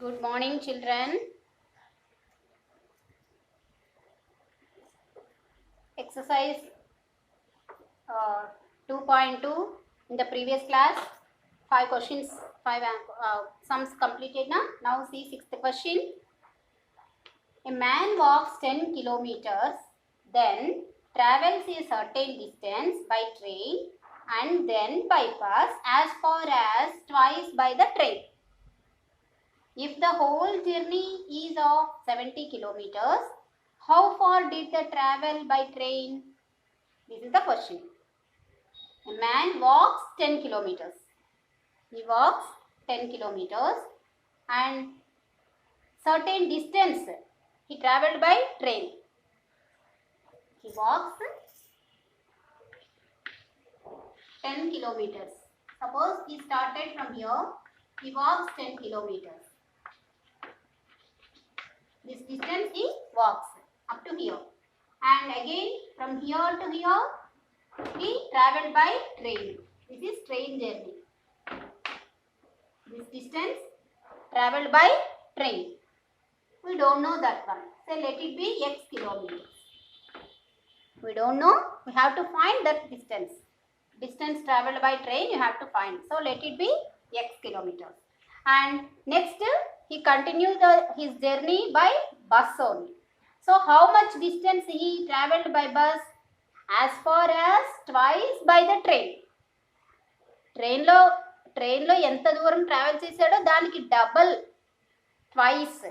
Good morning, children. Exercise 2.2 in the previous class. 5 questions, 5 sums completed now. Now see sixth question. A man walks 10 kilometers, then travels a certain distance by train and then by bus as far as twice by the train. If the whole journey is of 70 kilometers, how far did they travel by train? This is the question. A man walks 10 kilometers. He walks 10 kilometers and certain distance he travelled by train. He walks 10 kilometers. Suppose he started from here. He walks 10 kilometers. This distance he walks up to here. And again from here to here he travelled by train. This is train journey. This distance travelled by train. We don't know that one. So let it be x kilometers. We don't know. We have to find that distance. Distance travelled by train you have to find. So let it be x kilometers. And next he continues his journey by bus only. So how much distance he travelled by bus? As far as twice by the train. ట్రైన్లో ఎంత దూరం travel చేశాడో దానికి double twice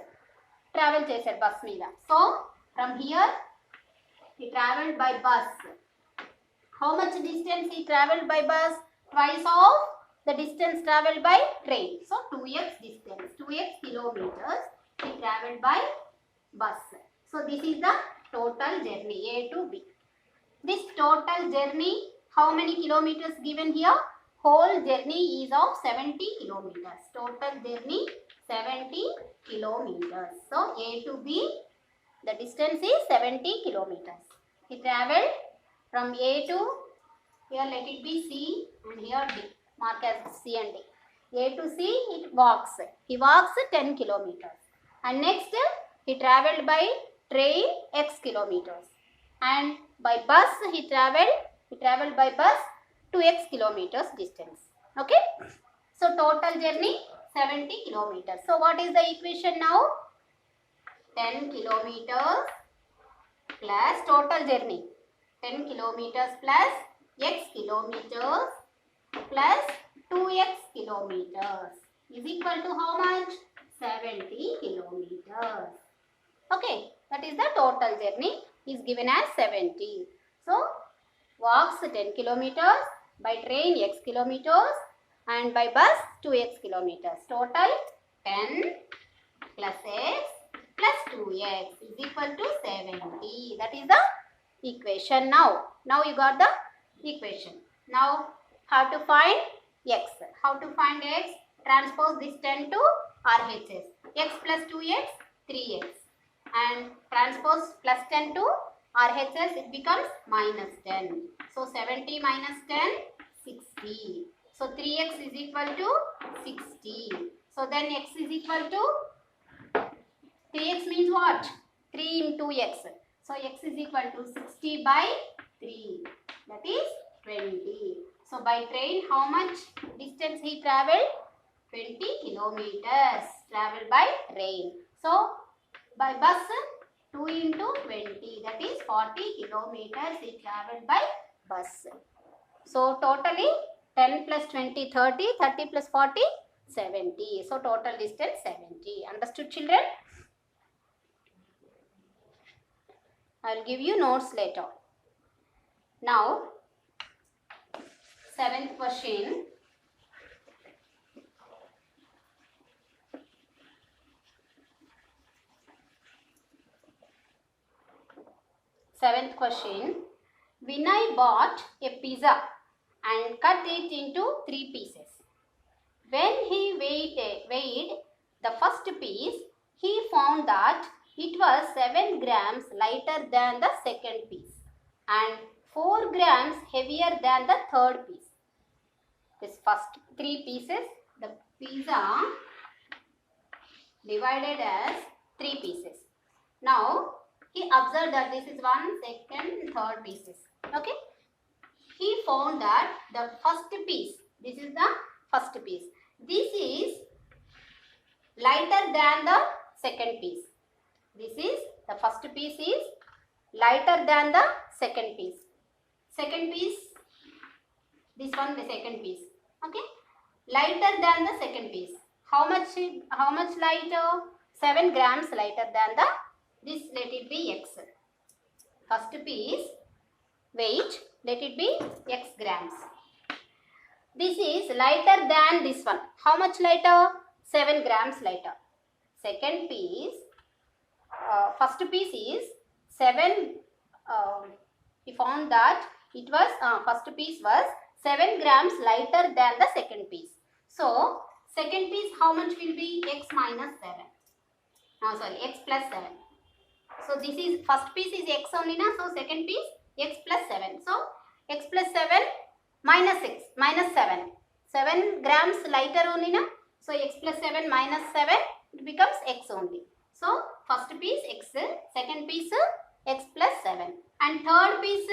travel చేశాడు bus మీద. So from here he travelled by bus. How much distance he travelled by bus? Twice of the distance travelled by train. So 2x distance, 2x kilometers he travelled by bus. So this is the total journey A to B. This total journey, how many kilometers given here? Whole journey is of 70 kilometers. Total journey 70 kilometers. So A to B, the distance is 70 kilometers. He travelled from A to, here let it be C and here D. Mark as C and D. A to C, it walks. He walks 10 kilometers. And next, he travelled by train X kilometers. And by bus, he travelled by bus 2x kilometers distance. Okay. So total journey 70 kilometers. So what is the equation now? 10 kilometers plus total journey. 10 kilometers plus x kilometers plus 2x kilometers is equal to how much? 70 kilometers. Okay. That is the total journey is given as 70. So walks 10 kilometers, by train x kilometers and by bus 2x kilometers. Total 10 plus x plus 2x is equal to 70. That is the equation now. Now you got the equation. Now how to find x? How to find x? Transpose this 10 to RHS. X plus 2x, 3x. And transpose plus 10 to RHS, it becomes minus 10. So 70 minus 10, 60. So 3x is equal to 60. So then x is equal to, 3x means what? 3 into x. So x is equal to 60 by 3. That is 20. So by train, how much distance he travelled? 20 kilometers travelled by train. So by bus, 2 into 20, that is 40 kilometers he travelled by bus. So totally 10 plus 20, 30, 30 plus 40, 70. So total distance 70. Understood, children? I will give you notes later. Now, 7th question. Seventh question. Vinay bought a pizza and cut it into 3 pieces. When he weighed the first piece, he found that it was 7 grams lighter than the second piece and 4 grams heavier than the third piece. This first 3 pieces, the pizza divided as 3 pieces. Now he observed that this is 1, 2nd, 3rd pieces. Okay. He found that the first piece, this is the first piece. This is lighter than the second piece. This is the first piece is lighter than the second piece. Second piece, this one the second piece. Okay, lighter than the second piece. How much lighter? 7 grams lighter than the this. Let it be x. First piece weight, let it be x grams. This is lighter than this one. How much lighter? 7 grams lighter. Second piece, first piece is 7. We found that it was first piece was 7 grams lighter than the second piece. So second piece how much will be? X minus 7. X plus 7. So this is first piece is x only na. So second piece x plus 7. So x plus 7 minus 6 minus 7. 7 grams lighter only na. So x plus 7 minus 7 it becomes x only. So first piece x, second piece x plus 7 and third piece.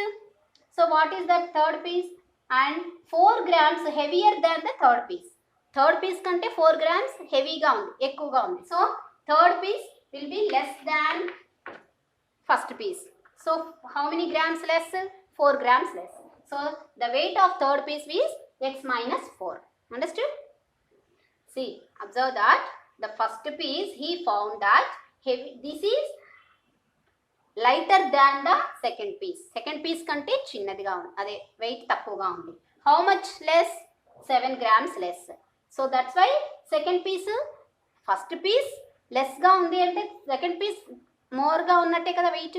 So what is that third piece? And 4 grams heavier than the third piece. Third piece kante 4 grams heavy ga undi, ekkuva undi. So third piece will be less than first piece. So how many grams less? 4 grams less. So the weight of third piece is x minus 4. Understood? See, observe that the first piece he found that heavy, this is lighter than the second piece. Second piece kante chinnadiga undi, ade weight takkuva undi. How much less? 7 grams less. So that's why second piece, first piece less ga undi ante second piece more ga unnatte kada weight.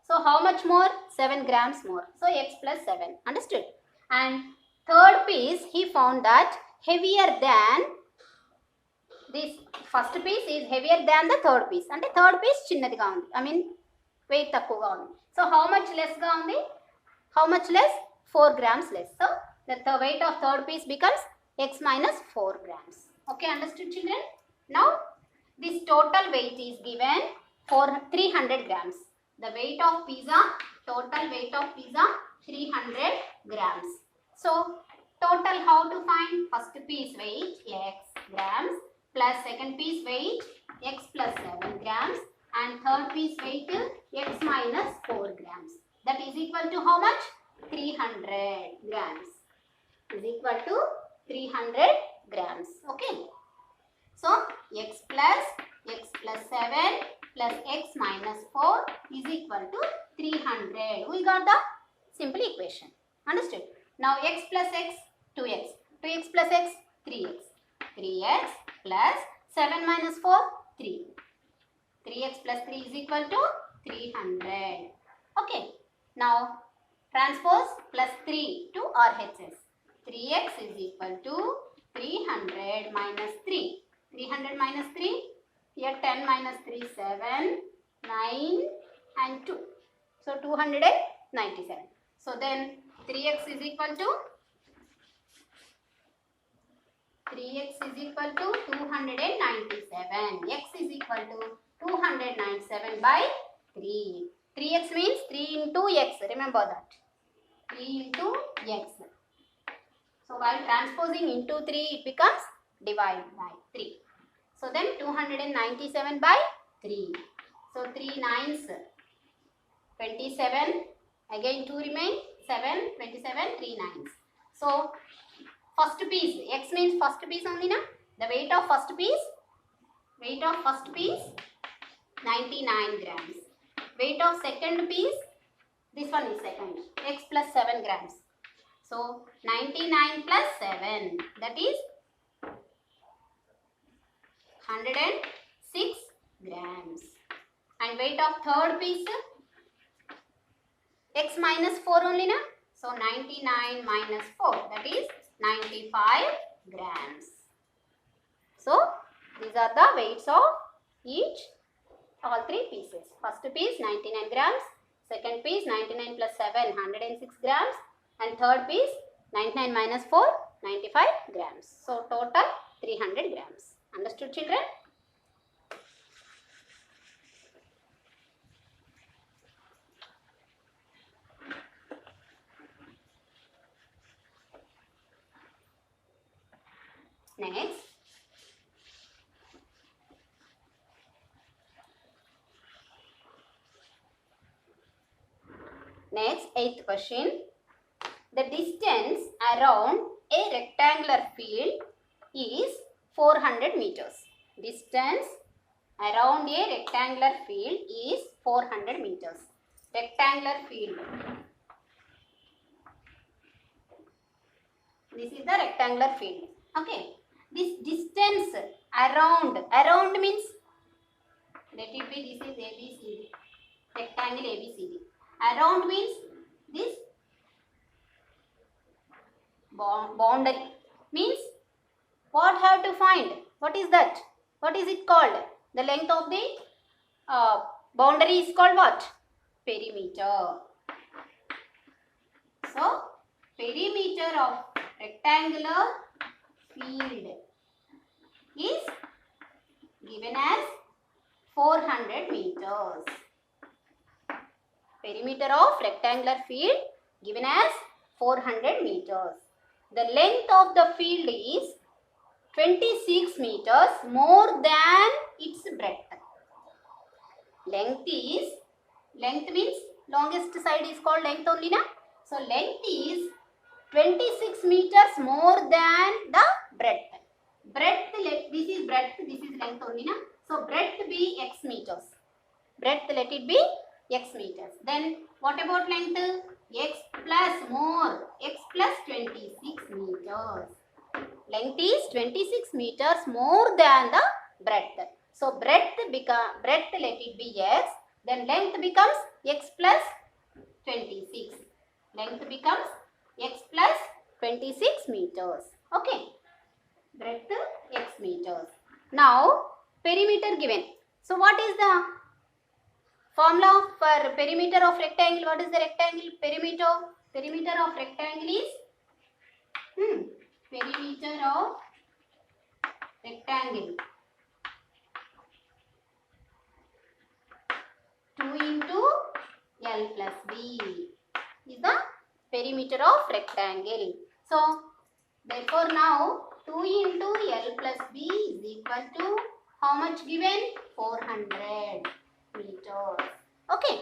So how much more? 7 grams more. So x plus 7. Understood? And third piece he found that heavier than this. First piece is heavier than the third piece. Ante third piece chinnadiga undi. I mean weight takkuva undi. So how much less ga undi? How much less? 4 grams less. So the weight of third piece becomes x minus 4 grams. Okay, understood children? Now this total weight is given for 300 grams. The weight of pizza, total weight of pizza 300 grams. So total how to find? First piece weight x grams plus second piece weight x plus 7 grams and third piece weight x minus 4 grams. That is equal to how much? 300 grams. Is equal to 300 grams. Okay. So x plus 7 plus x minus 4 is equal to 300. We got the simple equation. Understood? Now x plus x, 2x. 2x plus x, 3x. 3x plus 7 minus 4, 3. 3x plus 3 is equal to 300. Okay. Now transpose plus 3 to RHS. 3x is equal to 300 minus 3. 300 minus 3. Here 10 minus 3, 7, 9 and 2. So 297. So then 3x is equal to 297. X is equal to 297 by 3. 3x means 3 into x. Remember that. 3 into x. So while transposing into 3, it becomes divide by 3. So then 297 by 3. So 3 nines 27. Again 2 remain 7, 27, 3 nines. So first piece, x means first piece only na. The weight of first piece 99 grams. Weight of second piece, this one is second, x plus 7 grams. So 99 plus 7, that is 106 grams. And weight of third piece, x minus 4 only na. So 99 minus 4, that is 95 grams. So these are the weights of all 3 pieces. First piece 99 grams, second piece 99 plus 7, 106 grams, and third piece 99 minus 4, 95 grams. So total 300 grams. Understood children? Next, eighth question. The distance around a rectangular field is 400 meters. Distance around a rectangular field is 400 meters. Rectangular field. This is the rectangular field. Okay. This distance around means, let it be, this is ABCD. Rectangle ABCD. Around means this boundary. Means what have to find? What is that? What is it called? The length of the boundary is called what? Perimeter. So, perimeter of rectangular field is given as 400 meters. Perimeter of rectangular field given as 400 meters. The length of the field is 26 meters more than its breadth. Length means longest side is called length only, na? So length is 26 meters more than the breadth. Breadth, this is breadth, this is length only, na? So breadth be x meters. Breadth, let it be x meters. Then what about length? X plus more, x plus 26 meters. Length is 26 meters more than the breadth. So breadth let it be x. Then length becomes x plus 26. Length becomes x plus 26 meters. Okay. Breadth x meters. Now perimeter given. So what is the formula for perimeter of rectangle? What is the rectangle perimeter? Perimeter of rectangle is perimeter of rectangle 2 into L plus B is the perimeter of rectangle. So therefore now 2 into L plus B is equal to how much given? 400 meters. Okay.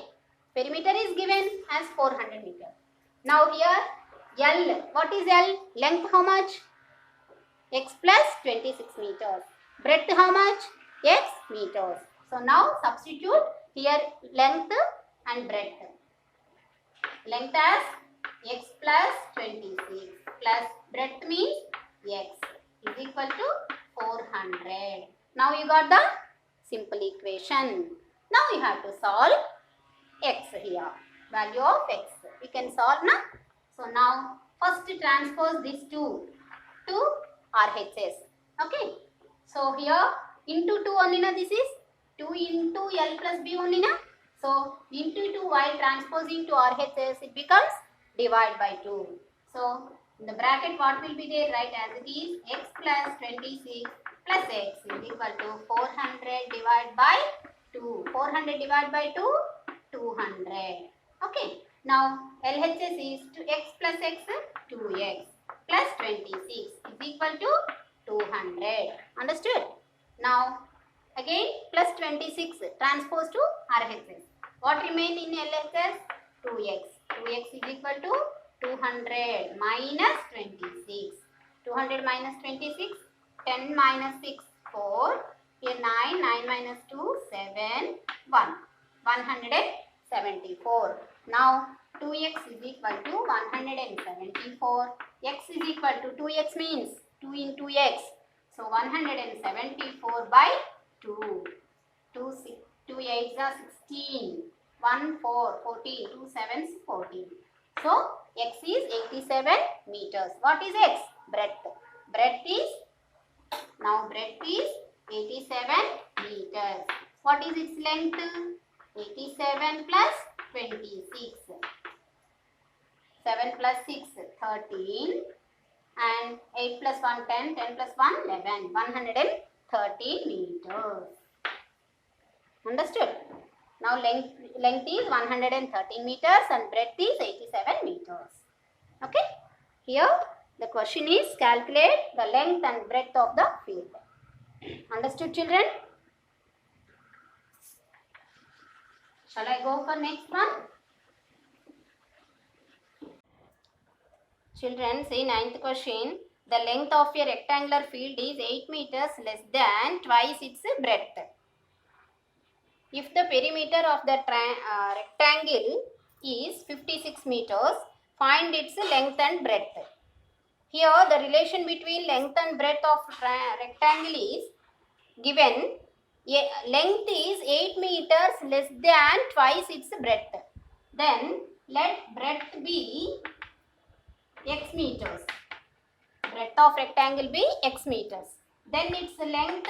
Perimeter is given as 400 meters. Now here L, what is L? Length how much? X plus 26 meters. Breadth how much? X meters. So now substitute here length and breadth. Length as x plus 26 plus breadth means x is equal to 400. Now you got the simple equation. Now you have to solve x here. Value of x. We can solve now. So now first transpose these two to RHS. Okay. So here into 2 only na, this is 2 into L plus B only na. So into 2 while transposing to RHS it becomes divide by 2. So in the bracket what will be there? Right as it is x plus 26 plus x is equal to 400 divided by 2. 400 divided by 2, 200. Okay. Now LHS is to x plus x, 2x plus 26 is equal to 200. Understood? Now again plus 26 transpose to RHS. What remain in LHS? 2x. 2x is equal to 200 minus 26. 200 minus 26. 10 minus 6, 4. Here 9. 9 minus 2, 7. 1. 174. Now 2x is equal to 174. X is equal to 2x means 2 into x. So 174 by 2. 2 8s are 16. 1 4 14. 2 7s 14. So x is 87 meters. What is x? Breadth. Breadth is 87 meters. What is its length? 87 plus 26. 7 plus 6, 13. And 8 plus 1, 10. 10 plus 1, 11. 113 meters. Understood? Now length is 113 meters and breadth is 87 meters. Okay? Here The question is calculate the length and breadth of the field. Understood, children? Shall I go for next one? Children, see ninth question. The length of a rectangular field is 8 meters less than twice its breadth. If the perimeter of the rectangle is 56 meters, find its length and breadth. Here the relation between length and breadth of rectangle is given. Length is 8 meters less than twice its breadth. Then let breadth be x meters. Breadth of rectangle be x meters. Then its length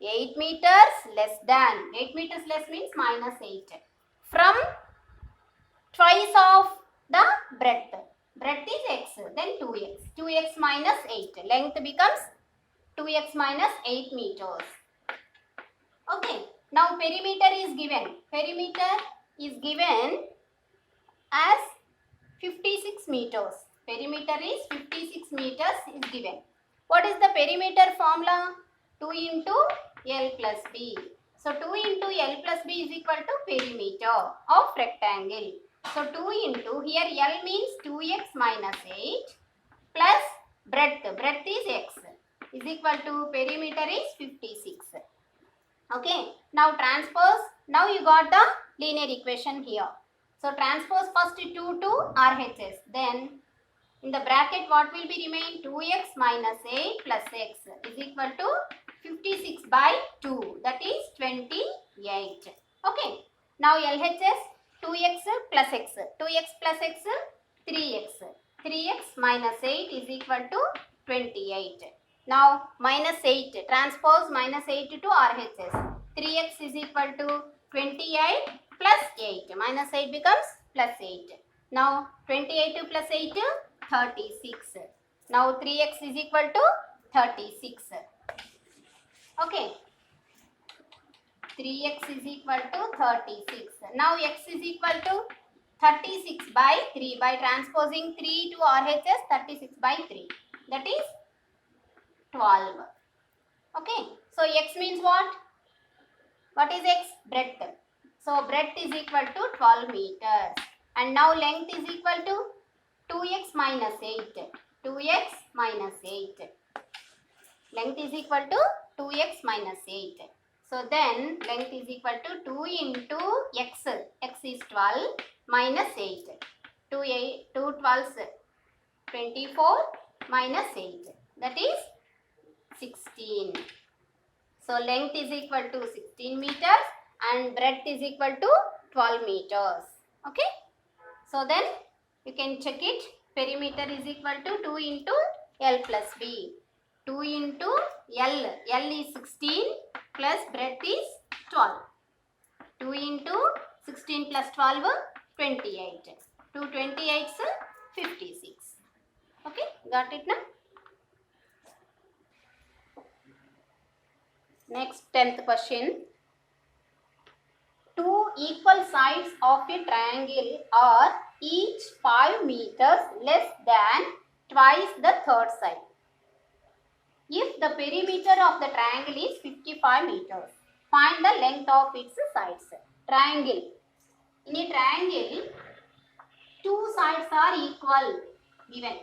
8 meters less than. 8 meters less means minus 8. From twice of the breadth. Breadth is x. Then 2x. 2x minus 8. Length becomes 2x minus 8 meters. Okay. Now perimeter is given. Perimeter is given as 56 meters. Perimeter is 56 meters is given. What is the perimeter formula? 2 into L plus B. So 2 into L plus B is equal to perimeter of rectangle. So 2 into, here L means 2x minus 8 plus breadth. Breadth is x is equal to perimeter is 56. Okay. Now transpose. Now you got the linear equation here. So transpose first 2 to RHS. Then in the bracket what will be remain? 2x minus 8 plus x is equal to 56 by 2. That is 28. Okay. Now LHS 2x plus x. 2x plus x 3x. 3x minus 8 is equal to 28. Now minus 8. Transpose minus 8 to RHS. 3x is equal to 28 plus 8. Minus 8 becomes plus 8. Now 28 plus 8, 36. Now 3x is equal to 36. Okay. 3x is equal to 36. Now x is equal to 36 by 3. By transposing 3 to RHS, 36 by 3. That is 12. Okay. So x means what? What is x? Breadth. So breadth is equal to 12 meters. And now length is equal to 2x minus 8. 2x minus 8. Length is equal to 2x minus 8. So then length is equal to 2 into x. X is 12 minus 8. 2 12s 24 minus 8. That is 16. So length is equal to 16 meters and breadth is equal to 12 meters. Okay. So then you can check it. Perimeter is equal to 2 into L plus B. 2 into L. L is 16 plus breadth is 12. 2 into 16 plus 12, 28. 2 28s, 56. Okay, got it now? Next 10th question. Two equal sides of a triangle are each 5 meters less than twice the third side. If the perimeter of the triangle is 55 meters, find the length of its sides. Triangle. In a triangle, two sides are equal. Given.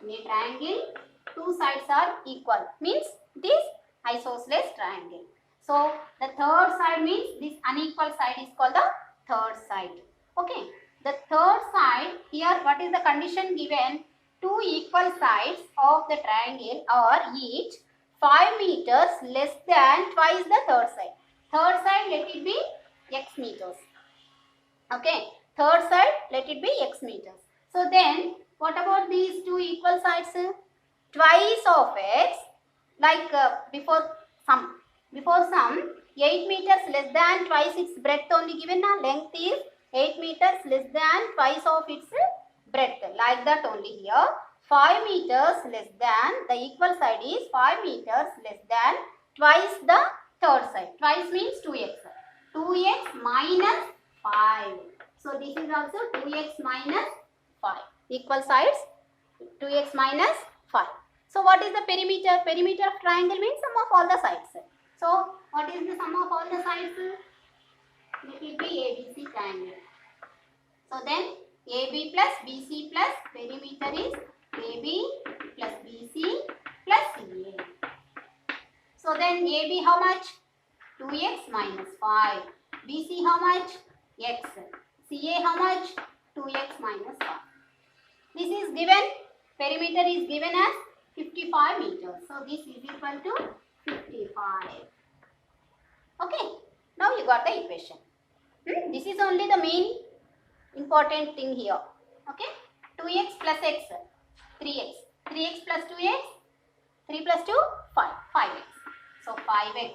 In a triangle, two sides are equal. Means it is isosceles triangle. So the third side means this unequal side is called the third side. Okay. The third side, here what is the condition given? Two equal sides of the triangle are each 5 meters less than twice the third side. Third side let it be x meters. Okay. Third side let it be x meters. So then what about these two equal sides? Twice of x, like before sum. Before sum, 8 meters less than twice its breadth only given. Length is 8 meters less than twice of its breadth. Like that only here. 5 meters less than, the equal side is 5 meters less than twice the third side. Twice means 2x. 2x minus 5. So this is also 2x minus 5. Equal sides 2x minus 5. So what is the perimeter? Perimeter of triangle means sum of all the sides. So what is the sum of all the sides? Let it be ABC triangle. So then AB plus BC plus perimeter is AB plus BC plus CA. So then AB how much? 2x minus 5. BC how much? X. CA how much? 2x minus 5. This is given, perimeter is given as 55 meters. So this is equal to 55. Okay, now you got the equation. This is only the main important thing here. Okay, 2x plus x, 3x. 3x plus 2x, 3 plus 2, 5. 5x. So 5x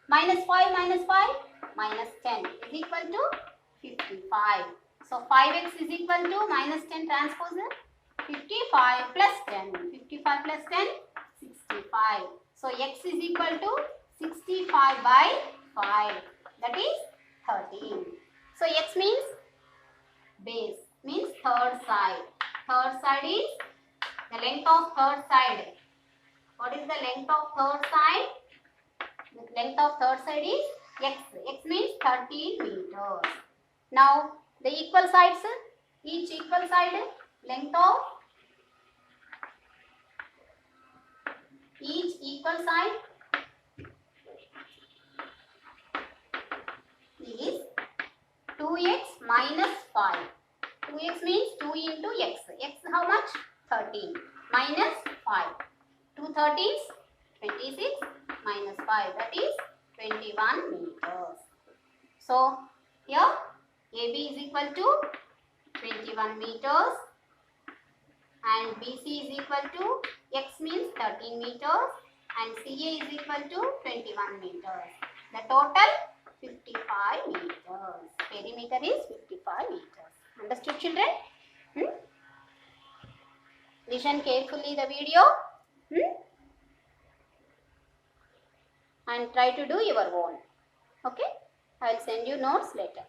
minus 5 minus 5 minus 10 is equal to 55. So 5x is equal to minus 10 transpose 55 plus 10. 55 plus 10, 65. So x is equal to 65 by 5. That is 13. So x means base, means third side. Third side is the length of third side. What is the length of third side? The length of third side is x. X means 13 meters. Now the equal sides, each equal side length of each equal side is 2x minus 5. 2x means 2 into x. X how much? 13 minus 5. 2 13s, 26 minus 5, that is 21 meters. So here AB is equal to 21 meters and BC is equal to x means 13 meters and CA is equal to 21 meters. The total 55 meters. Perimeter is 55 meters. Understood, children? Listen carefully the video. And try to do your own. Okay, I will send you notes later.